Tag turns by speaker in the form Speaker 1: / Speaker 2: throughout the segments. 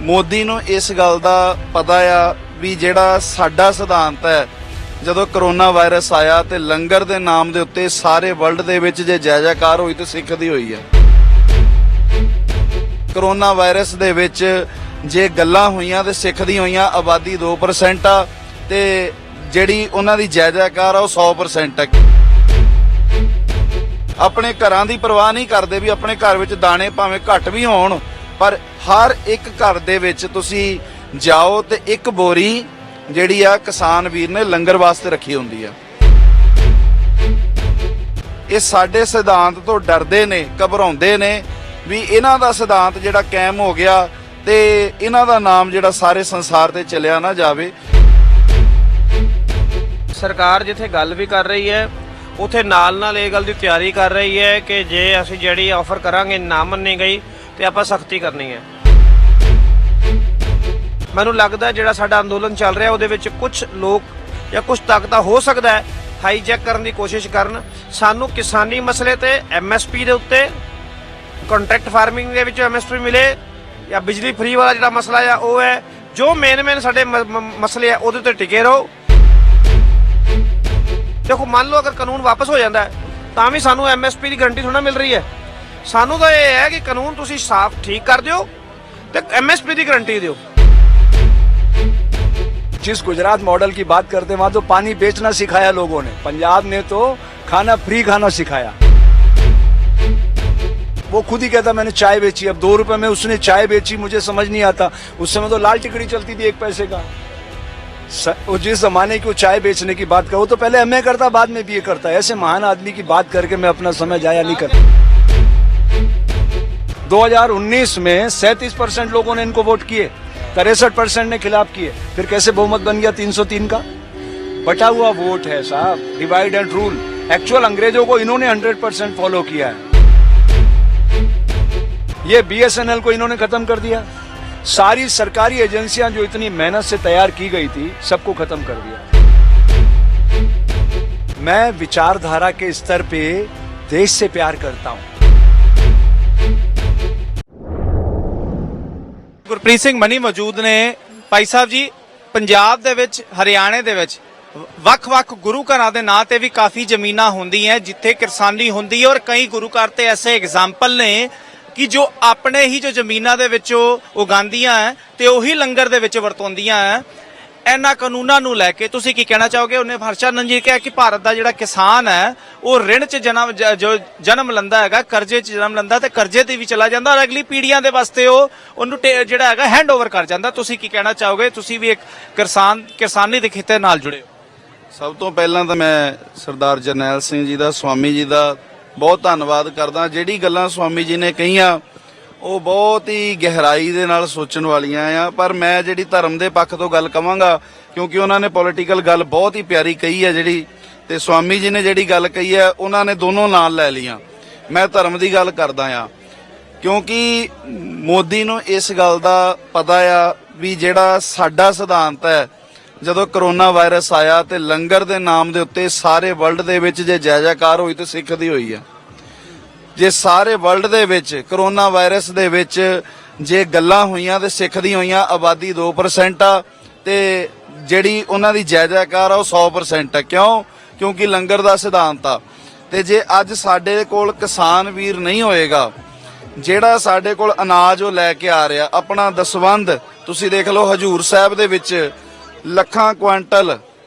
Speaker 1: ਮੋਦੀ ਨੂੰ ਇਸ ਗੱਲ ਦਾ ਪਤਾ ਆ ਵੀ ਜਿਹੜਾ ਸਾਡਾ ਸਿਧਾਂਤ ਹੈ, ਜਦੋਂ ਕਰੋਨਾ ਵਾਇਰਸ ਆਇਆ ਤੇ ਲੰਗਰ ਦੇ ਨਾਮ ਦੇ ਉੱਤੇ ਸਾਰੇ ਵਰਲਡ ਦੇ ਵਿੱਚ ਜੇ ਜੈ ਜੈਕਾਰ ਹੋਈ ਤੇ ਸਿੱਖ ਦੀ ਹੋਈ ਹੈ। ਕਰੋਨਾ ਵਾਇਰਸ ਦੇ ਵਿੱਚ ਜੇ ਗੱਲਾਂ ਹੋਈਆਂ ਤੇ ਸਿੱਖ ਦੀ ਹੋਈਆਂ, ਆਬਾਦੀ 2% ਆ ਤੇ ਜਿਹੜੀ ਉਹਨਾਂ ਦੀ ਜੈ ਜੈਕਾਰ ਆ ਉਹ 100% ਹੈ। ਆਪਣੇ ਘਰਾਂ ਦੀ ਪਰਵਾਹ ਨਹੀਂ ਕਰਦੇ ਵੀ ਆਪਣੇ ਘਰ ਵਿੱਚ ਦਾਣੇ ਭਾਵੇਂ ਘੱਟ ਵੀ ਹੋਣ, ਪਰ ਹਰ ਇੱਕ ਘਰ ਦੇ ਵਿੱਚ ਤੁਸੀਂ ਜਾਓ ਤੇ ਇੱਕ ਬੋਰੀ ਜਿਹੜੀ ਆ ਕਿਸਾਨ ਵੀਰ ਨੇ ਲੰਗਰ ਵਾਸਤੇ ਰੱਖੀ ਹੁੰਦੀ ਆ। ਇਹ ਸਾਡੇ ਸਿਧਾਂਤ ਤੋਂ ਡਰਦੇ ਨੇ, ਘਬਰਾਉਂਦੇ ਨੇ ਵੀ ਇਹਨਾਂ ਦਾ ਸਿਧਾਂਤ ਜਿਹੜਾ ਕਾਇਮ ਹੋ ਗਿਆ ਤੇ ਇਹਨਾਂ ਦਾ ਨਾਮ ਜਿਹੜਾ ਸਾਰੇ ਸੰਸਾਰ ਤੇ ਚੱਲਿਆ ਨਾ ਜਾਵੇ।
Speaker 2: ਸਰਕਾਰ ਜਿੱਥੇ ਗੱਲ ਵੀ ਕਰ ਰਹੀ ਹੈ ਉੱਥੇ ਨਾਲ ਇਹ ਗੱਲ ਦੀ ਤਿਆਰੀ ਕਰ ਰਹੀ ਹੈ ਕਿ ਜੇ ਅਸੀਂ ਜਿਹੜੀ ਆਫਰ ਕਰਾਂਗੇ ਨਾ ਮੰਨੀ ਗਈ ਤੇ ਆਪਾਂ ਸਖਤੀ ਕਰਨੀ ਹੈ। ਮੈਨੂੰ ਲੱਗਦਾ ਜਿਹੜਾ ਸਾਡਾ ਅੰਦੋਲਨ ਚੱਲ ਰਿਹਾ ਉਹਦੇ ਵਿੱਚ ਕੁਝ ਲੋਕ ਜਾਂ ਕੁਝ ਤਾਕਤਾਂ ਹੋ ਸਕਦਾ ਹੈ ਹਾਈਜੈਕ ਕਰਨ ਦੀ ਕੋਸ਼ਿਸ਼ ਕਰਨ। ਸਾਨੂੰ ਕਿਸਾਨੀ ਮਸਲੇ ਤੇ MSP ਦੇ ਉੱਤੇ, ਕੰਟਰੈਕਟ ਫਾਰਮਿੰਗ ਦੇ ਵਿੱਚ MSP ਮਿਲੇ ਜਾਂ ਬਿਜਲੀ ਫ੍ਰੀ ਵਾਲਾ ਜਿਹੜਾ ਮਸਲਾ ਆ ਉਹ ਹੈ, ਜੋ ਮੇਨ ਸਾਡੇ ਮਸਲੇ ਆ ਉਹਦੇ ਤੇ ਟਿਕੇ ਰਹੋ। देखो मान लो अगर कानून वापस हो जाता है ਤਾਂ ਵੀ ਸਾਨੂੰ MSP ਦੀ ਗਾਰੰਟੀ ਥੋੜਾ ਮਿਲ ਰਹੀ ਹੈ। ਸਾਨੂੰ ਤਾਂ ਇਹ ਹੈ ਕਿ ਕਾਨੂੰਨ ਤੁਸੀਂ ਸਾਫ਼ ਠੀਕ ਕਰ ਦਿਓ ਤੇ MSP ਦੀ ਗਾरंटी ਦਿਓ।
Speaker 3: जिस गुजरात मॉडल की बात करते हैं वहां तो पानी बेचना सिखाया लोगों ने, पंजाब ने तो खाना फ्री खाना सिखाया। वो खुद ही कहता मैंने चाय बेची, अब 2 रुपए में उसने चाय बेची, मुझे समझ नहीं आता। उस समय तो लाल टिकड़ी चलती थी 1 पैसे का। जिस जमाने की वो चाय बेचने की बात कर, वो तो पहले MA करता बाद में BA करता है। ऐसे महान आदमी की बात करके मैं अपना समय जाया नहीं करता। 2019 में 37% लोगों ने इनको वोट किए, 63% ने खिलाफ किए, फिर कैसे बहुमत बन गया 303 का? बटा हुआ वोट है साहब, डिवाइड एंड रूल। एक्चुअल अंग्रेजों को इन्होंने 100% फॉलो किया है। ये BSNL को इन्होंने खत्म कर दिया। सारी सरकारी एजेंसियां जो इतनी मेहनत से तैयार की गई थी सबको खत्म कर दिया। मैं विचारधारा के स्तर पे देश से प्यार करता हूं।
Speaker 4: ਗੁਰਪ੍ਰੀਤ ਸਿੰਘ ਮਨੀ ਮੌਜੂਦ ਨੇ। ਭਾਈ ਸਾਹਿਬ ਜੀ, ਪੰਜਾਬ ਦੇ ਵਿੱਚ, ਹਰਿਆਣੇ ਦੇ ਵਿੱਚ ਵੱਖ-ਵੱਖ ਗੁਰੂ ਘਰਾਂ ਦੇ ਨਾਂ ਤੇ ਵੀ ਕਾਫੀ ਜ਼ਮੀਨਾਂ ਹੁੰਦੀਆਂ ਜਿੱਥੇ ਕਿਰਸਾਨੀ ਹੁੰਦੀ ਹੈ, ਔਰ ਕਈ ਗੁਰੂ ਘਰ ਤੇ ਐਸੇ ਐਗਜ਼ਾਮਪਲ ਨੇ ਕਿ ਜੋ ਆਪਣੇ ਹੀ ਜੋ ਜ਼ਮੀਨਾਂ ਦੇ ਵਿੱਚੋਂ ਉਗਾਉਂਦੀਆਂ ਹੈ ਤੇ ਉਹੀ ਲੰਗਰ ਦੇ ਵਿੱਚ ਵਰਤੋਂਦੀਆਂ ਹੈ। ਇਹਨਾਂ ਕਾਨੂੰਨਾਂ ਨੂੰ ਲੈ ਕੇ ਤੁਸੀਂ ਕੀ ਕਹਿਣਾ ਚਾਹੋਗੇ? ਉਹਨੇ ਹਰਚੰਦਨ ਜੀ ਕਿਹਾ ਕਿ ਭਾਰਤ ਦਾ ਜਿਹੜਾ ਕਿਸਾਨ ਹੈ ਉਹ ਰਿਣ 'ਚ ਜਨਮ ਲੈਂਦਾ ਹੈਗਾ, ਕਰਜ਼ੇ 'ਚ ਜਨਮ ਲੈਂਦਾ ਤੇ ਕਰਜ਼ੇ ਤੇ ਵੀ ਚਲਾ ਜਾਂਦਾ, ਔਰ ਅਗਲੀ ਪੀੜ੍ਹੀਆਂ ਦੇ ਵਾਸਤੇ ਉਹਨੂੰ ਜਿਹੜਾ ਹੈਗਾ ਹੈਂਡ ਓਵਰ ਕਰ ਜਾਂਦਾ। ਤੁਸੀਂ ਕੀ ਕਹਿਣਾ ਚਾਹੋਗੇ? ਤੁਸੀਂ ਵੀ ਇੱਕ ਕਿਸਾਨੀ ਦੇ ਖੇਤਰ ਨਾਲ ਜੁੜੇ ਹੋ।
Speaker 1: ਸਭ ਤੋਂ ਪਹਿਲਾਂ ਤਾਂ ਮੈਂ ਸਰਦਾਰ ਜਰਨੈਲ ਸਿੰਘ ਜੀ ਦਾ, ਸਵਾਮੀ ਜੀ ਦਾ ਬਹੁਤ ਧੰਨਵਾਦ ਕਰਦਾ। ਜਿਹੜੀ ਗੱਲਾਂ ਸਵਾਮੀ ਜੀ ਨੇ ਕਹੀਆਂ ਉਹ ਬਹੁਤ ਹੀ ਗਹਿਰਾਈ ਦੇ ਨਾਲ ਸੋਚਣ ਵਾਲੀਆਂ ਆ, ਪਰ ਮੈਂ ਜਿਹੜੀ ਧਰਮ ਦੇ ਪੱਖ ਤੋਂ ਗੱਲ ਕਵਾਂਗਾ ਕਿਉਂਕਿ ਉਹਨਾਂ ਨੇ ਪੋਲੀਟੀਕਲ ਗੱਲ ਬਹੁਤ ਹੀ ਪਿਆਰੀ ਕਹੀ ਹੈ ਜਿਹੜੀ, ਤੇ ਸਵਾਮੀ ਜੀ ਨੇ ਜਿਹੜੀ ਗੱਲ ਕਹੀ ਹੈ ਉਹਨਾਂ ਨੇ ਦੋਨੋਂ ਨਾਲ ਲੈ ਲੀਆਂ। ਮੈਂ ਧਰਮ ਦੀ ਗੱਲ ਕਰਦਾ ਆ ਕਿਉਂਕਿ ਮੋਦੀ ਨੂੰ ਇਸ ਗੱਲ ਦਾ ਪਤਾ ਆ ਵੀ ਜਿਹੜਾ ਸਾਡਾ ਸਿਧਾਂਤ ਹੈ, ਜਦੋਂ ਕਰੋਨਾ ਵਾਇਰਸ ਆਇਆ ਤੇ ਲੰਗਰ ਦੇ ਨਾਮ ਦੇ ਉੱਤੇ ਸਾਰੇ ਵਰਲਡ ਦੇ ਵਿੱਚ ਜੇ ਜੈ ਜੈਕਾਰ ਹੋਈ ਤੇ ਸਿੱਖ ਦੀ ਹੋਈ ਆ। ਜੇ ਸਾਰੇ ਵਰਲਡ ਦੇ ਵਿੱਚ ਕਰੋਨਾ ਵਾਇਰਸ ਦੇ ਵਿੱਚ ਜੇ ਗੱਲਾਂ ਹੋਈਆਂ ਤੇ ਸਿੱਖ ਦੀ ਹੋਈਆਂ, ਆਬਾਦੀ 2% ਆ ਤੇ ਜਿਹੜੀ ਉਹਨਾਂ ਦੀ ਜੈ ਜੈਕਾਰ ਆ ਉਹ 100% ਹੈ। ਕਿਉਂਕਿ ਲੰਗਰ ਦਾ ਸਿਧਾਂਤ ਆ। ਤੇ ਜੇ ਅੱਜ ਸਾਡੇ ਕੋਲ ਕਿਸਾਨ ਵੀਰ ਨਹੀਂ ਹੋਏਗਾ, ਜਿਹੜਾ ਸਾਡੇ ਕੋਲ ਅਨਾਜ ਉਹ ਲੈ ਕੇ ਆ ਰਿਹਾ, ਆਪਣਾ ਦਸਵੰਧ ਤੁਸੀਂ ਦੇਖ ਲਓ, ਹਜੂਰ ਸਾਹਿਬ ਦੇ ਵਿੱਚ ਲੱਖਾਂ ਕੁਆਂਟਲ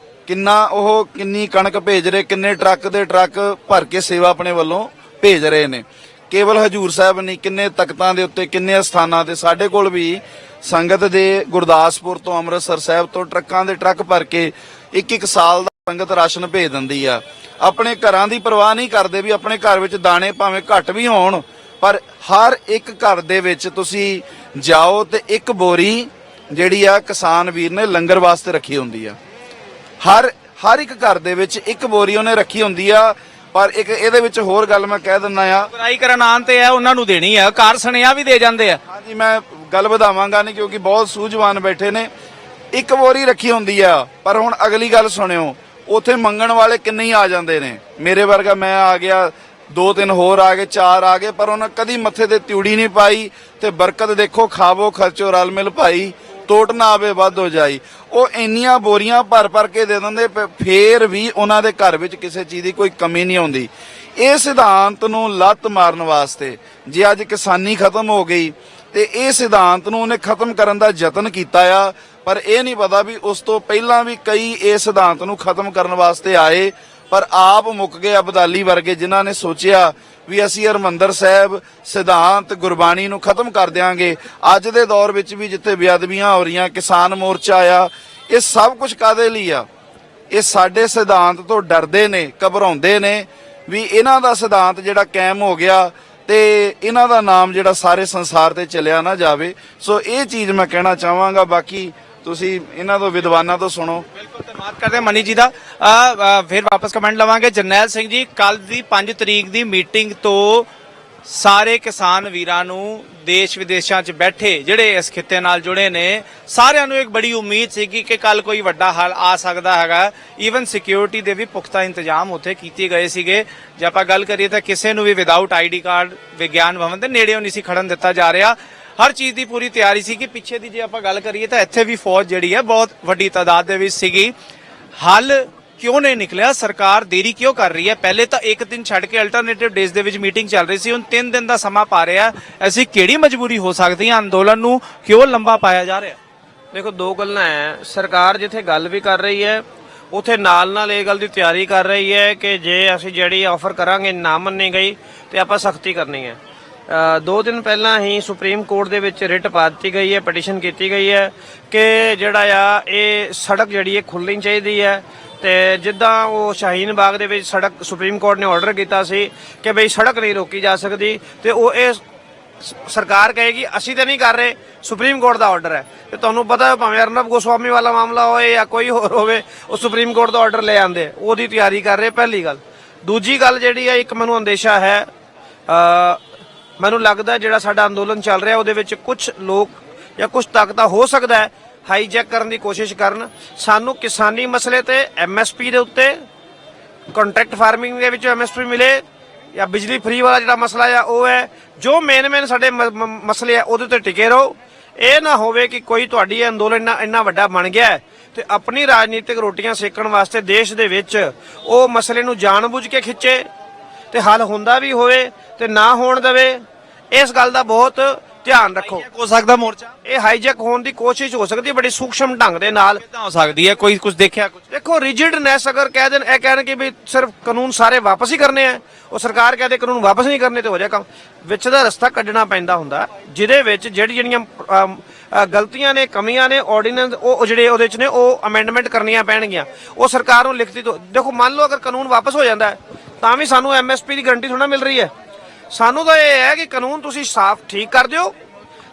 Speaker 1: ਕਿੰਨੀ ਕਣਕ ਭੇਜ ਰਹੇ, ਕਿੰਨੇ ਟਰੱਕ ਦੇ ਟਰੱਕ ਭਰ ਕੇ ਸੇਵਾ ਆਪਣੇ ਵੱਲੋਂ ਭੇਜ ਰਹੇ ਨੇ। ਕੇਵਲ ਹਜੂਰ ਸਾਹਿਬ ਨਹੀਂ, ਕਿੰਨੇ ਤਖਤਾਂ ਦੇ ਉੱਤੇ, ਕਿੰਨੇ ਸਥਾਨਾਂ ਤੇ ਸਾਡੇ ਕੋਲ ਵੀ ਸੰਗਤ ਦੇ ਗੁਰਦਾਸਪੁਰ ਤੋਂ, ਅੰਮ੍ਰਿਤਸਰ ਸਾਹਿਬ ਤੋਂ ਟਰੱਕਾਂ ਦੇ ਟਰੱਕ ਭਰ ਕੇ ਇੱਕ ਸਾਲ ਦਾ ਸੰਗਤ ਰਾਸ਼ਨ ਭੇਜ ਦਿੰਦੀ ਆ। ਆਪਣੇ ਘਰਾਂ ਦੀ ਪਰਵਾਹ ਨਹੀਂ ਕਰਦੇ ਵੀ ਆਪਣੇ ਘਰ ਵਿੱਚ ਦਾਣੇ ਭਾਵੇਂ ਘੱਟ ਵੀ ਹੋਣ, ਪਰ ਹਰ ਇੱਕ ਘਰ ਦੇ ਵਿੱਚ ਤੁਸੀਂ ਜਾਓ ਤੇ ਇੱਕ ਬੋਰੀ ਜਿਹੜੀ ਆ ਕਿਸਾਨ ਵੀਰ ਨੇ ਲੰਗਰ ਵਾਸਤੇ ਰੱਖੀ ਹੁੰਦੀ ਆ। ਹਰ ਇੱਕ ਘਰ ਦੇ ਵਿੱਚ ਇੱਕ ਬੋਰੀ ਉਹਨੇ ਰੱਖੀ ਹੁੰਦੀ ਆ। ਪਰ ਇੱਕ ਇਹਦੇ ਵਿੱਚ ਹੋਰ ਗੱਲ ਮੈਂ ਕਹਿ ਦਿੰਦਾ ਆ,
Speaker 4: ਬੁਰਾਈ ਕਰਨ ਆਉਣ ਤੇ ਹੈ ਉਹਨਾਂ ਨੂੰ ਦੇਣੀ ਹੈ, ਕਾਰ ਸੁਨੇਹਾ ਵੀ ਦੇ ਜਾਂਦੇ ਆ।
Speaker 1: ਹਾਂਜੀ, ਮੈਂ ਗੱਲ ਵਧਾਵਾਂਗਾ ਨਹੀਂ ਕਿਉਂਕਿ ਬਹੁਤ ਸੂਝਵਾਨ ਬੈਠੇ ਨੇ। ਇੱਕ ਬੋਰੀ ਰੱਖੀ ਹੁੰਦੀ ਆ, ਪਰ ਹੁਣ ਅਗਲੀ ਗੱਲ ਸੁਣਿਓ, ਉੱਥੇ ਮੰਗਣ ਵਾਲੇ ਕਿੰਨੇ ਹੀ ਆ ਜਾਂਦੇ ਨੇ। ਮੇਰੇ ਵਰਗਾ ਮੈਂ ਆ ਗਿਆ ਦੋ ਤਿੰਨ ਹੋਰ ਆ ਗਏ, ਚਾਰ ਆ ਗਏ, ਪਰ ਉਹਨਾਂ ਕਦੀ ਮੱਥੇ ਤੇ ਤਿਉੜੀ ਨਹੀਂ ਪਾਈ। ਤੇ ਬਰਕਤ ਦੇਖੋ, ਖਾਵੋ ਖਰਚੋ ਰਲ ਮਿਲ ਭਾਈ, ਟੋਟ ਨਾ ਆਵੇ ਵੱਧ ਹੋ ਜਾਈ। ਉਹ ਇੰਨੀਆਂ ਬੋਰੀਆਂ ਭਰ ਭਰ ਕੇ ਦੇ ਦਿੰਦੇ, ਫੇਰ ਵੀ ਉਹਨਾਂ ਦੇ ਘਰ ਵਿੱਚ ਕਿਸੇ ਚੀਜ਼ ਦੀ ਕੋਈ ਕਮੀ ਨਹੀਂ ਆਉਂਦੀ। ਇਹ ਸਿਧਾਂਤ ਨੂੰ ਲੱਤ ਮਾਰਨ ਵਾਸਤੇ ਜੇ ਅੱਜ ਕਿਸਾਨੀ ਖਤਮ ਹੋ ਗਈ ਤੇ ਇਹ ਸਿਧਾਂਤ ਨੂੰ ਉਹਨੇ ਖਤਮ ਕਰਨ ਦਾ ਯਤਨ ਕੀਤਾ ਆ, ਪਰ ਇਹ ਨਹੀਂ ਪਤਾ ਵੀ ਉਸ ਤੋਂ ਪਹਿਲਾਂ ਵੀ ਕਈ ਇਸ ਸਿਧਾਂਤ ਨੂੰ ਖਤਮ ਕਰਨ ਵਾਸਤੇ ਆਏ, ਪਰ ਆਪ ਮੁੱਕ ਗਏ ਅਬਦਾਲੀ ਵਰਗੇ, ਜਿਨ੍ਹਾਂ ਨੇ ਸੋਚਿਆ ਵੀ ਅਸੀਂ ਹਰਿਮੰਦਰ ਸਾਹਿਬ ਸਿਧਾਂਤ ਗੁਰਬਾਣੀ ਨੂੰ ਖਤਮ ਕਰ ਦਿਆਂਗੇ। ਅੱਜ ਦੇ ਦੌਰ ਵਿੱਚ ਵੀ ਜਿੱਥੇ ਬੇਅਦਬੀਆਂ ਹੋ ਰਹੀਆਂ, ਕਿਸਾਨ ਮੋਰਚਾ ਆ, ਇਹ ਸਭ ਕੁਝ ਕਾਹਦੇ ਲਈ ਆ? ਇਹ ਸਾਡੇ ਸਿਧਾਂਤ ਤੋਂ ਡਰਦੇ ਨੇ, ਘਬਰਾਉਂਦੇ ਨੇ ਵੀ ਇਹਨਾਂ ਦਾ ਸਿਧਾਂਤ ਜਿਹੜਾ ਕਾਇਮ ਹੋ ਗਿਆ ਤੇ ਇਹਨਾਂ ਦਾ ਨਾਮ ਜਿਹੜਾ ਸਾਰੇ ਸੰਸਾਰ ਤੇ ਚੱਲਿਆ ਨਾ ਜਾਵੇ। ਸੋ ਇਹ ਚੀਜ਼ ਮੈਂ ਕਹਿਣਾ ਚਾਹਾਂਗਾ। ਬਾਕੀ ਤੁਸੀਂ ਇਹਨਾਂ ਤੋਂ ਵਿਦਵਾਨਾਂ ਤੋਂ ਸੁਣੋ।
Speaker 4: ਬਿਲਕੁਲ, ਧੰਨਵਾਦ ਕਰਦੇ ਹਾਂ ਮਨੀ ਜੀ ਦਾ। ਫਿਰ ਵਾਪਸ ਕਮੈਂਟ ਲਵਾਂਗੇ। ਜਰਨੈਲ ਸਿੰਘ ਜੀ, ਕੱਲ ਦੀ 5 ਤਰੀਕ ਦੀ ਮੀਟਿੰਗ ਤੋਂ ਸਾਰੇ ਕਿਸਾਨ ਵੀਰਾਂ ਨੂੰ ਦੇਸ਼ ਵਿਦੇਸ਼ਾਂ 'ਚ ਬੈਠੇ ਜਿਹੜੇ ਇਸ ਖਿੱਤੇ ਨਾਲ ਜੁੜੇ ਨੇ, ਸਾਰਿਆਂ ਨੂੰ ਇੱਕ ਬੜੀ ਉਮੀਦ ਸੀਗੀ ਕਿ ਕੱਲ ਕੋਈ ਵੱਡਾ ਹੱਲ ਆ ਸਕਦਾ ਹੈਗਾ। ਈਵਨ ਸਿਕਿਉਰਿਟੀ ਦੇ ਵੀ ਪੁਖਤਾ ਇੰਤਜ਼ਾਮ ਉੱਥੇ ਕੀਤੇ ਗਏ ਸੀਗੇ। ਜੇ ਆਪਾਂ ਗੱਲ ਕਰੀਏ ਤਾਂ ਕਿਸੇ ਨੂੰ ਵੀ ਵਿਦਆਊਟ ਆਈਡੀ ਕਾਰਡ ਵਿਗਿਆਨ ਭਵਨ ਦੇ ਨੇੜਿਓਂ ਨਹੀਂ ਸੀ ਖੜਨ ਦਿੱਤਾ ਜਾ ਰਿਹਾ। ਹਰ ਚੀਜ਼ ਦੀ ਪੂਰੀ ਤਿਆਰੀ ਸੀ ਕਿ ਪਿੱਛੇ ਦੀ ਜੇ ਆਪਾਂ ਗੱਲ ਕਰੀਏ ਤਾਂ ਇੱਥੇ ਵੀ ਫੌਜ ਜਿਹੜੀ ਹੈ ਬਹੁਤ ਵੱਡੀ ਤਾਦਾਦ ਦੇ ਵਿੱਚ ਸੀਗੀ। ਹੱਲ ਕਿਉਂ ਨਹੀਂ ਨਿਕਲਿਆ? ਸਰਕਾਰ ਦੇਰੀ ਕਿਉਂ ਕਰ ਰਹੀ ਹੈ? ਪਹਿਲੇ ਤਾਂ ਇੱਕ ਦਿਨ ਛੱਡ ਕੇ ਅਲਟਰਨੇਟਿਵ ਡੇਜ਼ ਦੇ ਵਿੱਚ ਮੀਟਿੰਗ ਚੱਲ ਰਹੀ ਸੀ, ਹੁਣ 3 ਦਿਨ ਦਾ ਸਮਾਂ ਪਾ ਰਿਹਾ। ਐਸੀ ਕਿਹੜੀ ਮਜਬੂਰੀ ਹੋ ਸਕਦੀ ਹੈ? ਅੰਦੋਲਨ ਨੂੰ ਕਿਉਂ ਲੰਬਾ ਪਾਇਆ ਜਾ ਰਿਹਾ?
Speaker 2: ਦੇਖੋ, ਦੋ ਗੱਲਾਂ ਹੈ। ਸਰਕਾਰ ਜਿੱਥੇ ਗੱਲ ਵੀ ਕਰ ਰਹੀ ਹੈ, ਉੱਥੇ ਨਾਲ ਇਹ ਗੱਲ ਦੀ ਤਿਆਰੀ ਕਰ ਰਹੀ ਹੈ ਕਿ ਜੇ ਅਸੀਂ ਜਿਹੜੀ ਆਫਰ ਕਰਾਂਗੇ ਨਾ ਮੰਨੀ ਗਈ ਤੇ ਆਪਾਂ ਸਖਤੀ ਕਰਨੀ ਹੈ। 2 ਦਿਨ ਪਹਿਲਾਂ ਹੀ ਸੁਪਰੀਮ ਕੋਰਟ ਦੇ ਵਿੱਚ ਰਿਟ ਪਾ ਦਿੱਤੀ ਗਈ ਹੈ, ਪਟੀਸ਼ਨ ਕੀਤੀ ਗਈ ਹੈ ਕਿ ਜਿਹੜਾ ਆ ਇਹ ਸੜਕ ਜਿਹੜੀ ਹੈ ਖੁੱਲਣੀ ਚਾਹੀਦੀ ਹੈ। ਤੇ ਜਿੱਦਾਂ ਉਹ ਸ਼ਾਹੀਨ ਬਾਗ ਦੇ ਵਿੱਚ ਸੜਕ ਸੁਪਰੀਮ ਕੋਰਟ ਨੇ ਆਰਡਰ ਕੀਤਾ ਸੀ ਕਿ ਬਈ ਸੜਕ ਨਹੀਂ ਰੋਕੀ ਜਾ ਸਕਦੀ, ਤੇ ਉਹ ਇਹ ਸਰਕਾਰ ਕਹੇਗੀ ਅਸੀਂ ਤਾਂ ਨਹੀਂ ਕਰ ਰਹੇ, ਸੁਪਰੀਮ ਕੋਰਟ ਦਾ ਆਰਡਰ ਹੈ। ਤੇ ਤੁਹਾਨੂੰ ਪਤਾ ਭਾਵੇਂ ਅਰਨਬ ਗੋਸਵਾਮੀ ਵਾਲਾ ਮਾਮਲਾ ਹੋਵੇ ਜਾਂ ਕੋਈ ਹੋਰ ਹੋਵੇ, ਉਹ ਸੁਪਰੀਮ ਕੋਰਟ ਦਾ ਆਰਡਰ ਲੈ ਆਉਂਦੇ, ਉਹਦੀ ਤਿਆਰੀ ਕਰ ਰਹੇ। ਪਹਿਲੀ ਗੱਲ। ਦੂਜੀ ਗੱਲ ਜਿਹੜੀ ਹੈ, ਇੱਕ ਮੈਨੂੰ ਅੰਦੇਸ਼ਾ ਹੈ, ਮੈਨੂੰ ਲੱਗਦਾ ਜਿਹੜਾ ਸਾਡਾ ਅੰਦੋਲਨ ਚੱਲ ਰਿਹਾ ਉਹਦੇ ਵਿੱਚ ਕੁਝ ਲੋਕ ਜਾਂ ਕੁਝ ਤਾਕਤਾਂ ਹੋ ਸਕਦਾ ਹੈ ਹਾਈਜੈਕ ਕਰਨ ਦੀ ਕੋਸ਼ਿਸ਼ ਕਰਨ। ਸਾਨੂੰ ਕਿਸਾਨੀ ਮਸਲੇ ਤੇ ਐਮਐਸਪੀ ਦੇ ਉੱਤੇ, ਕੰਟਰੈਕਟ ਫਾਰਮਿੰਗ ਦੇ ਵਿੱਚ ਐਮਐਸਪੀ ਮਿਲੇ, ਜਾਂ ਬਿਜਲੀ ਫ੍ਰੀ ਵਾਲਾ ਜਿਹੜਾ ਮਸਲਾ ਆ ਉਹ ਹੈ, ਜੋ ਮੇਨ ਸਾਡੇ ਮਸਲੇ ਆ ਉਹਦੇ ਤੇ ਟਿਕੇ ਰਹੋ। ਇਹ ਨਾ ਹੋਵੇ ਕਿ ਕੋਈ ਤੁਹਾਡੀ ਅੰਦੋਲਨ ਇੰਨਾ ਵੱਡਾ ਬਣ ਗਿਆ ਹੈ ਤੇ ਆਪਣੀ ਰਾਜਨੀਤਿਕ ਰੋਟੀਆਂ ਸੇਕਣ ਵਾਸਤੇ ਦੇਸ਼ ਦੇ ਵਿੱਚ ਉਹ ਮਸਲੇ ਨੂੰ ਜਾਣਬੁੱਝ ਕੇ ਖਿੱਚੇ ਤੇ ਹੱਲ ਹੁੰਦਾ ਵੀ ਹੋਵੇ ਤੇ ਨਾ ਹੋਣ ਦੇਵੇ। ਇਸ ਗੱਲ ਦਾ ਬਹੁਤ ਧਿਆਨ ਰੱਖੋ।
Speaker 4: ਹੋ ਸਕਦਾ ਮੋਰਚਾ
Speaker 2: ਇਹ ਹਾਈਜੈਕ ਹੋਣ ਦੀ ਕੋਸ਼ਿਸ਼ ਹੋ ਸਕਦੀ ਹੈ ਬੜੀ ਸੂਖਸ਼ਮ ਢੰਗ ਦੇ ਨਾਲ।
Speaker 4: ਕਿੱਦਾਂ ਹੋ ਸਕਦੀ ਹੈ? ਕੋਈ ਕੁਝ ਦੇਖਿਆ? ਕੁਝ
Speaker 2: ਦੇਖੋ, ਰਿਜਿਡਨੈਸ ਅਗਰ ਕਹਿ ਦੇਣ, ਇਹ ਕਹਿਣ ਕਿ ਵੀ ਸਿਰਫ ਕਾਨੂੰਨ ਸਾਰੇ ਵਾਪਸ ਹੀ ਕਰਨੇ ਆ, ਉਹ ਸਰਕਾਰ ਕਹਦੇ ਕਾਨੂੰਨ ਵਾਪਸ ਨਹੀਂ ਕਰਨੇ ਤੇ ਹੋ ਜਾਏ ਕੰਮ। ਵਿੱਚ ਦਾ ਰਸਤਾ ਕੱਢਣਾ ਪੈਂਦਾ ਹੁੰਦਾ, ਜਿਹਦੇ ਵਿੱਚ ਜਿਹੜੀਆਂ ਗਲਤੀਆਂ ਨੇ, ਕਮੀਆਂ ਨੇ, ਆਰਡੀਨੈਂਸ ਉਹ ਜਿਹੜੇ ਉਹਦੇ ਚ ਨੇ, ਉਹ ਅਮੈਂਡਮੈਂਟ ਕਰਨੀਆਂ ਪੈਣਗੀਆਂ। ਉਹ ਸਰਕਾਰ ਨੂੰ ਲਿਖਤੀ ਤੋਂ ਦੇਖੋ, ਮੰਨ ਲਓ ਅਗਰ ਕਾਨੂੰਨ ਵਾਪਸ ਹੋ ਜਾਂਦਾ ਤਾਂ ਵੀ ਸਾਨੂੰ ਐਮਐਸਪੀ ਦੀ ਗਰੰਟੀ ਥੋੜਾ ਮਿਲ ਰਹੀ ਹੈ। ਸਾਨੂੰ ਤਾਂ ਇਹ ਹੈ ਕਿ ਕਾਨੂੰਨ ਤੁਸੀਂ ਸਾਫ਼ ਠੀਕ ਕਰ ਦਿਓ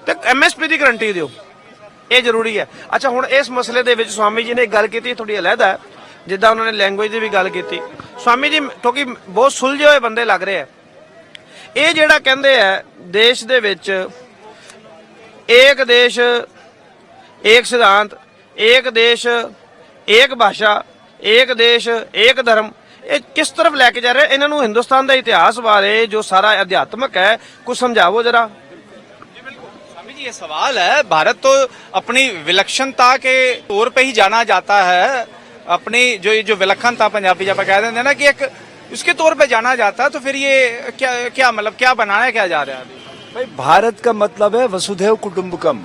Speaker 2: ਤੇ ਐਮਐਸਪੀ ਦੀ ਗਰੰਟੀ ਦਿਓ, ਇਹ ਜ਼ਰੂਰੀ ਹੈ। ਅੱਛਾ, ਹੁਣ ਇਸ ਮਸਲੇ ਦੇ ਵਿੱਚ ਸਵਾਮੀ ਜੀ ਨੇ ਇੱਕ ਗੱਲ ਕੀਤੀ ਥੋੜੀ ਅਲੱਗਾ ਹੈ, ਜਿੱਦਾਂ ਉਹਨਾਂ ਨੇ ਲੈਂਗੁਏਜ ਦੀ ਵੀ ਗੱਲ ਕੀਤੀ। ਸਵਾਮੀ ਜੀ ਕਿਉਂਕਿ ਬਹੁਤ ਸੁਲਝੇ ਹੋਏ ਬੰਦੇ ਲੱਗ ਰਹੇ ਆ। ਇਹ ਜਿਹੜਾ ਕਹਿੰਦੇ ਆ ਦੇਸ਼ ਦੇ ਵਿੱਚ एक देश एक सिद्धांत, एक देश एक भाषा, एक देश एक धर्म, ਇਹ ਕਿਸ ਤਰਫ ਲੈ ਕੇ ਜਾ ਰਹੇ? ਇਹਨਾਂ ਨੂੰ ਹਿੰਦੁਸਤਾਨ ਦਾ ਇਤਿਹਾਸ ਬਾਰੇ ਜੋ ਸਾਰਾ ਅਧਿਆਤਮਕ ਹੈ ਕੁਝ समझाओ जरा।
Speaker 4: स्वामी जी, ये सवाल है, भारत तो अपनी विलक्षणता के तौर पे ही जाना जाता है। अपनी जो विलक्षणता पंजाबी जब कह देते हैं ना कि एक उसके तौर पे जाना जाता है, तो फिर ये क्या मतलब क्या बनाया क्या जा रहा है?
Speaker 3: भाई, भारत का मतलब है वसुधैव कुटुंबकम।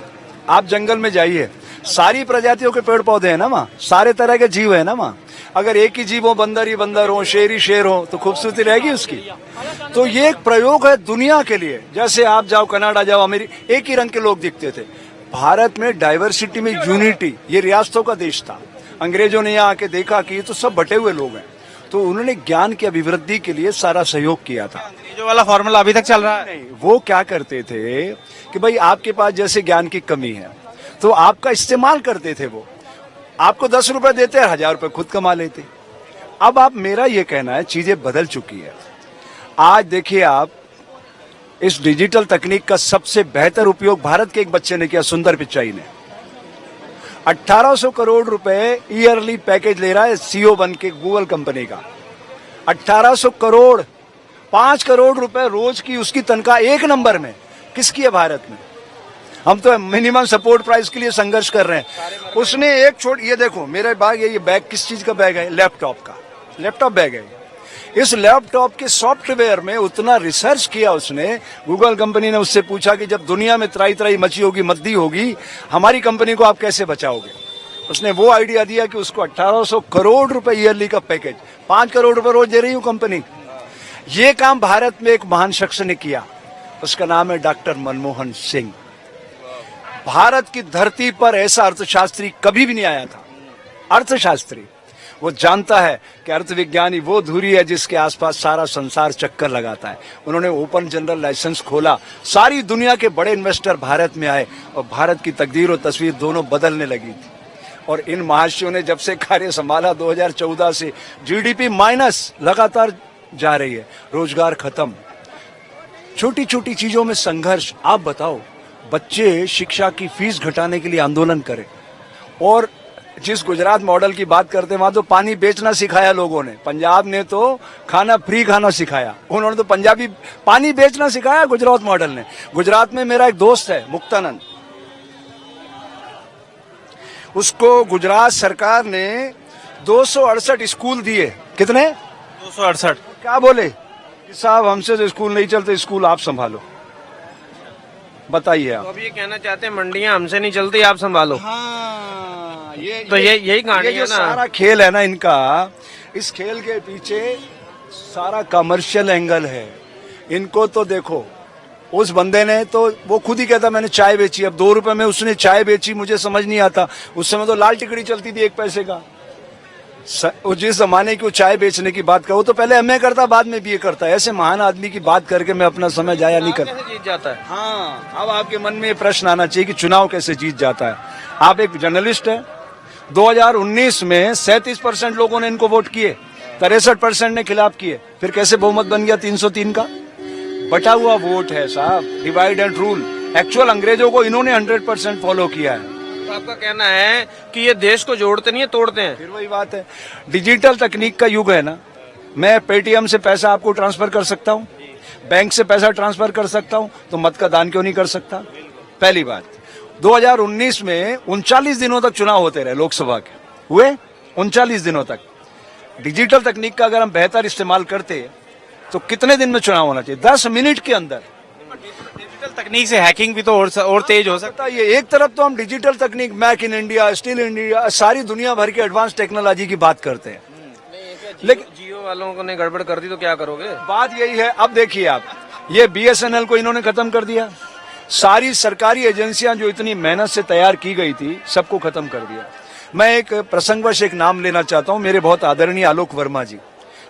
Speaker 3: आप जंगल में जाइए, सारी प्रजातियों के पेड़ पौधे हैं ना वहाँ, सारे तरह के जीव है ना वहाँ। अगर एक ही जीव हो, बंदर ही बंदर हो, शेर ही शेर हो, तो खूबसूरती रहेगी उसकी। तो ये एक प्रयोग है दुनिया के लिए। जैसे आप जाओ कनाडा जाओ, अमेरिका, एक ही रंग के लोग दिखते थे। भारत में डाइवर्सिटी में यूनिटी, ये रियासतों का देश था। अंग्रेजों ने यहाँ आके देखा कि ये तो सब बटे हुए लोग हैं, तो उन्होंने ज्ञान की अभिवृद्धि के लिए सारा सहयोग किया था।
Speaker 4: जो वाला फॉर्मूला अभी तक चल रहा है?
Speaker 3: नहीं, वो क्या करते थे कि भाई आपके पास जैसे ज्ञान की कमी है तो आपका इस्तेमाल करते थे। वो आपको 10 रुपए देते, 1000 रुपए खुद कमा लेते। अब आप, मेरा ये कहना है, चीजें बदल चुकी है। आज देखिए आप, इस डिजिटल तकनीक का सबसे बेहतर उपयोग भारत के एक बच्चे ने किया, सुंदर पिचाई ने। 1800 करोड़ रुपए ईयरली पैकेज ले रहा है सीईओ बन के गूगल कंपनी का। 1800 करोड़ 5 करोड़ रुपए रोज की उसकी तनख्वाह एक नंबर में किसकी है भारत में? हम तो मिनिमम सपोर्ट प्राइस के लिए संघर्ष कर रहे हैं। उसने एक छोड़, ये देखो मेरे बैग, ये बैग किस चीज का बैग है? लैपटॉप का, लैपटॉप बैग है। इस लैपटॉप के सॉफ्टवेयर में उतना रिसर्च किया उसने। गूगल कंपनी ने उससे पूछा कि जब दुनिया में त्राई त्राई मची होगी, मद्दी होगी, हमारी कंपनी को आप कैसे बचाओगे? उसने वो आइडिया दिया कि उसको 1800 करोड़ रुपए ईयरली का पैकेज, 5 करोड़ रुपए रोज दे रही हूं कंपनी। ये काम भारत में एक महान शख्स ने किया, उसका नाम है डॉक्टर मनमोहन सिंह। भारत की धरती पर ऐसा अर्थशास्त्री कभी भी नहीं आया था। अर्थशास्त्री, वो जानता है कि अर्थविज्ञानी वो धुरी है जिसके आसपास सारा संसार चक्कर लगाता है। उन्होंने ओपन जनरल लाइसेंस खोला, सारी दुनिया के बड़े इन्वेस्टर भारत में आए और भारत की तकदीर और तस्वीर दोनों बदलने लगी थी। और इन महाशयों ने जब से कार्य संभाला 2014 से जीडीपी माइनस लगातार जा रही है, रोजगार खत्म, छोटी छोटी चीजों में संघर्ष। आप बताओ, बच्चे शिक्षा की फीस घटाने के लिए आंदोलन करें, और जिस गुजरात मॉडल की बात करते हैं वहां तो पानी बेचना सिखाया लोगों ने। पंजाब ने तो खाना फ्री खाना सिखाया, उन्होंने तो पंजाबी पानी बेचना सिखाया गुजरात मॉडल ने। गुजरात में मेरा एक दोस्त है मुक्तानंद, उसको गुजरात सरकार ने 268 स्कूल दिए। कितने?
Speaker 4: 268।
Speaker 3: क्या बोले कि साहब हमसे तो स्कूल नहीं चलते, स्कूल आप संभालो। बताइए आप।
Speaker 2: तो अब ये कहना चाहते हैं मंडियां हमसे नहीं चलती, आप संभालो।
Speaker 3: हाँ,
Speaker 2: यही कहानी
Speaker 3: ये
Speaker 2: है ना।
Speaker 3: सारा खेल है ना इनका, इस खेल के पीछे सारा कमर्शियल एंगल है। इनको तो देखो, उस बंदे ने तो वो खुद ही कहता मैंने चाय बेची, अब 2 रुपए में उसने चाय बेची, मुझे समझ नहीं आता। उस समय तो लाल टिकड़ी चलती थी 1 पैसे का। जिस जमाने की वो चाय बेचने की बात कर, वो तो पहले एमए करता बाद में बीए करता है। ऐसे महान आदमी की बात करके मैं अपना समय जाया नहीं करता।
Speaker 2: कैसे जीत जाता है?
Speaker 3: हाँ, अब आपके मन में ये प्रश्न आना चाहिए कि चुनाव कैसे जीत जाता है। आप एक जर्नलिस्ट है, 2019 में 37% लोगों ने इनको वोट किए, 63% ने खिलाफ किए, फिर कैसे बहुमत बन गया 303 का? बटा हुआ वोट है साहब, डिवाइड एंड रूल। एक्चुअल अंग्रेजों को इन्होंने 100% फॉलो किया है।
Speaker 2: तो आपका कहना है कि ये देश को जोड़ते नहीं है, तोड़ते हैं।
Speaker 3: फिर वही बात है, डिजिटल तकनीक का युग है ना। मैं पेटीएम से पैसा आपको ट्रांसफर कर सकता हूँ, बैंक से पैसा ट्रांसफर कर सकता हूँ, तो मत का दान क्यों नहीं कर सकता? पहली बात। 2019 में 39 दिनों तक चुनाव होते रहे, लोकसभा के हुए 39 दिनों तक। डिजिटल तकनीक का अगर हम बेहतर इस्तेमाल करते तो कितने दिन में चुनाव होना चाहिए? 10 मिनट के अंदर।
Speaker 4: डिजिटल तकनीक से हैकिंग भी तो और तेज हो सकता
Speaker 3: है। ये एक तरफ तो हम डिजिटल तकनीक, make in India, still India, सारी दुनिया भर की एडवांस टेक्नोलॉजी की बात करते हैं, लेकिन
Speaker 2: जियो वालों ने गड़बड़ कर दी तो क्या करोगे?
Speaker 3: बात यही है। अब देखिए आप, ये बीएसएनएल को इन्होंने खत्म कर दिया। सारी सरकारी एजेंसियां जो इतनी मेहनत से तैयार की गई थी, सबको खत्म कर दिया। मैं एक प्रसंगवश एक नाम लेना चाहता हूं, मेरे बहुत आदरणीय आलोक वर्मा जी।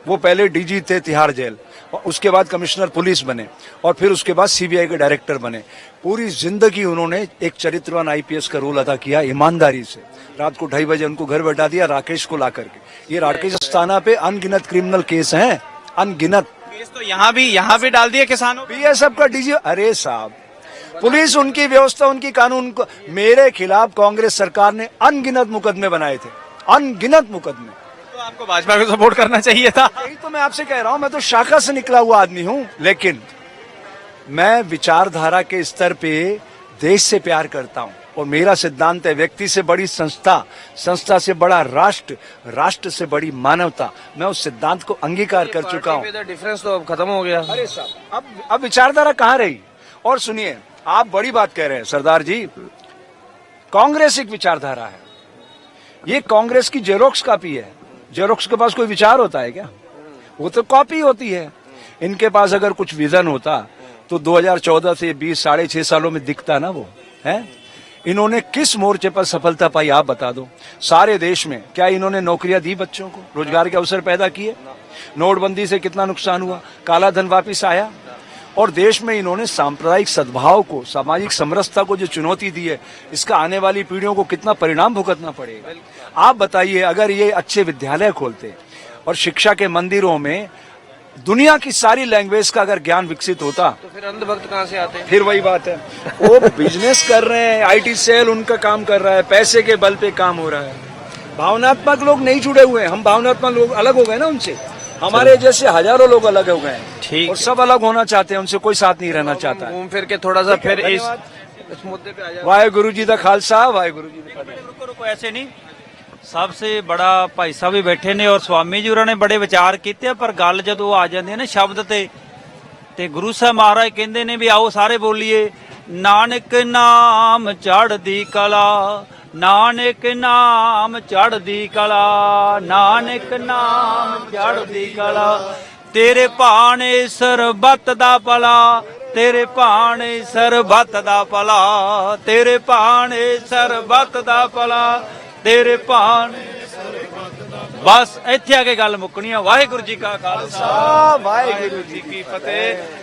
Speaker 3: वो पहले डीजी थे तिहाड़ जेल, और उसके बाद कमिश्नर पुलिस बने, और फिर उसके बाद सीबीआई के डायरेक्टर बने। पूरी जिंदगी उन्होंने एक चरित्रवान आईपीएस का रोल अदा किया, ईमानदारी से। रात को 2:30 बजे उनको घर बैठा दिया राकेश को ला करके। ये राकेश अस्थाना पे अनगिनत क्रिमिनल केस हैं, अनगिनत
Speaker 4: केस। तो यहाँ भी डाल दिए किसानों।
Speaker 3: बीएसएफ का डीजी, अरे साहब, पुलिस उनकी व्यवस्था, उनकी कानून को। मेरे खिलाफ कांग्रेस सरकार ने अनगिनत मुकदमे बनाए थे, अनगिनत मुकदमे।
Speaker 4: तो आपको भाजपा को सपोर्ट करना चाहिए था।
Speaker 3: यही तो मैं आपसे कह रहा हूं, मैं तो शाखा से निकला हुआ आदमी हूं, लेकिन मैं विचारधारा के स्तर पे देश से प्यार करता हूं। और मेरा सिद्धांत है, व्यक्ति से बड़ी संस्था, संस्था से बड़ा राष्ट्र, राष्ट्र से बड़ी मानवता। मैं उस सिद्धांत को अंगीकार कर चुका हूं।
Speaker 2: डिफरेंस तो अब खत्म हो गया।
Speaker 3: अरे साहब, अब विचारधारा कहाँ रही? और सुनिए, आप बड़ी बात कह रहे हैं सरदार जी, कांग्रेस एक विचारधारा है, ये कांग्रेस की जेरोक्स कॉपी है। जेरोक्स के पास कोई विचार होता है क्या? वो तो कॉपी होती है। इनके पास अगर कुछ विजन होता तो 2014 से 6.5 सालों में दिखता ना वो है। इन्होंने किस मोर्चे पर सफलता पाई, आप बता दो। सारे देश में क्या इन्होंने नौकरियां दी बच्चों को, रोजगार के अवसर पैदा किए? नोटबंदी से कितना नुकसान हुआ? काला धन वापिस आया? और देश में इन्होंने सांप्रदायिक सद्भाव को, सामाजिक समरसता को जो चुनौती दी है, इसका आने वाली पीढ़ियों को कितना परिणाम भुगतना पड़ेगा? आप बताइए, अगर ये अच्छे विद्यालय खोलते और शिक्षा के मंदिरों में दुनिया की सारी लैंग्वेज का अगर ज्ञान विकसित होता,
Speaker 2: तो फिर अंधभक्त कहाँ से आते हैं?
Speaker 3: फिर वही बात है, वो बिजनेस कर रहे हैं, आईटी सेल उनका काम कर रहा है, पैसे के बल पे काम हो रहा है। भावनात्मक लोग नहीं जुड़े हुए, हम भावनात्मक लोग अलग हो गए ना उनसे। हमारे जैसे हजारों लोग अलग हो गए हैं
Speaker 2: ठीक
Speaker 3: और
Speaker 2: है।
Speaker 3: सब अलग होना चाहते हैं, उनसे कोई साथ नहीं रहना चाहता है।
Speaker 2: घूम फिर के थोड़ा सा फिर इस मुद्दे पे आ जाए।
Speaker 3: वाहेगुरु जी का खालसा, वाहेगुरु जी की फतेह।
Speaker 5: रुको रुको ऐसे नहीं, सबसे बड़ा ਭਾਈ ਸਾਹਿਬ ਵੀ ਬੈਠੇ ਨੇ ਔਰ ਸਵਾਮੀ ਜੀ ਉਹਨਾਂ ਨੇ ਬੜੇ ਵਿਚਾਰ ਕੀਤੇ ਆ, ਪਰ ਗੱਲ ਜਦੋਂ ਆ ਜਾਂਦੀ ਹੈ ਨਾ ਸ਼ਬਦ ਤੇ ਗੁਰੂ ਸਾਹਿਬ ਮਹਾਰਾਜ ਕਹਿੰਦੇ ਨੇ ਵੀ ਆਓ ਸਾਰੇ ਬੋਲੀਏ, ਨਾਨਕ ਨਾਮ ਚੜ੍ਹਦੀ ਕਲਾ, ਨਾਨਕ ਨਾਮ ਚੜ੍ਹਦੀ ਕਲਾ, ਨਾਨਕ ਨਾਮ ਚੜ੍ਹਦੀ ਕਲਾ, ਤੇਰੇ ਭਾਣੇ ਸਰਬੱਤ ਦਾ ਭਲਾ, ਤੇਰੇ ਭਾਣੇ ਸਰਬੱਤ ਦਾ ਭਲਾ, ਤੇਰੇ ਭਾਣੇ ਸਰਬੱਤ ਦਾ ਭਲਾ, ਤੇਰੇ ਭਾਣੇ ਬਸ ਇੱਥੇ ਆ ਕੇ ਗੱਲ ਮੁੱਕਣੀ ਆ। ਵਾਹਿਗੁਰੂ ਜੀ ਕਾ ਖਾਲਸਾ,
Speaker 3: वाहेगुरु
Speaker 5: ਜੀ ਕੀ ਫਤਿਹ।